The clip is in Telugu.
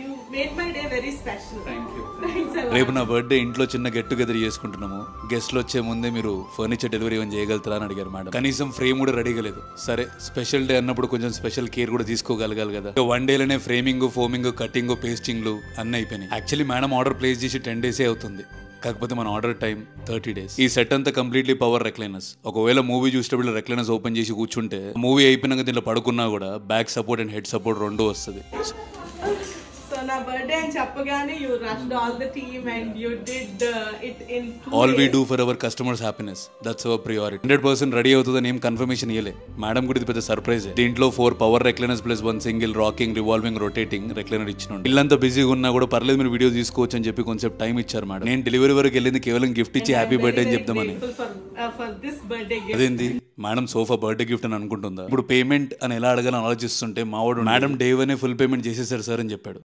You made my day very special. Thank you. Thanks a lot. రేపు నా బర్త్డే ఇంట్లో చిన్న గెట్ టుగెదర్ చేసుకుంటున్నాము. గెస్ట్లు వచ్చే ముందే మీరు ఫర్నిచర్ డెలివరీ ఏమైనా చేయగలుగుతారా అని అడిగారు మేడం. కనీసం ఫ్రేమ్ కూడా రెడీగా లేదు. సరే స్పెషల్ డే అన్నప్పుడు కొంచెం స్పెషల్ కేర్ కూడా తీసుకోగలగాలి కదా. 1 డేలోనే ఫ్రేమింగ్, ఫోమింగ్, కటింగ్, పేస్టింగ్లు అన్నీ అయిపోయినాయి. యాక్చువల్లీ మేడం ఆర్డర్ ప్లేస్ చేసి 10 డేసే అవుతుంది. కాకపోతే మన ఆర్డర్ టైం 30 డేస్. ఈ సెట్ అంతా కంప్లీట్లీ పవర్ రెక్లైనర్స్. ఒకవేళ మూవీ చూసేటప్పుడు రెక్లైనర్స్ ఓపెన్ చేసి కూర్చుంటే మూవీ అయిపోయినాక దీంట్లో పడుకున్నా కూడా back support and head support రెండు వస్తుంది. So na birthday and chappagani you rushed all the team and you did it in 2 All days. we do for our customers happiness. That's our priority. 100% ready అవుతుందని ఏం కన్ఫర్మేషన్ ఇయ్యలే. మేడం కూడా ఇది పెద్ద సర్ప్రైజ్. దీంట్లో 4 power recliners plus 1 single rocking, revolving, rotating recliner ఇచ్చినాడు. ఇల్లంతా బిజీగా ఉన్నా కూడా పర్లేదు మీరు వీడియో తీసుకోవచ్చు అని చెప్పి కొంచెం టైం ఇచ్చారు మేడం. నేను డెలివరీ వరకు వెళ్ళింది కేవలం గిఫ్ట్ ఇచ్చి హ్యాపీ బర్త్డే అని చెప్దామని. For this birthday gift. అదేంది మేడం సోఫా బర్త్డే గిఫ్ట్ అని అనుకుంటుందా? ఇప్పుడు పేమెంట్ అని ఎలా అడగాలని ఆలోచిస్తుంటే మావాడు మేడం డే 1 ఫుల్ పేమెంట్ చేసేసారు సార్ అని చెప్పాడు.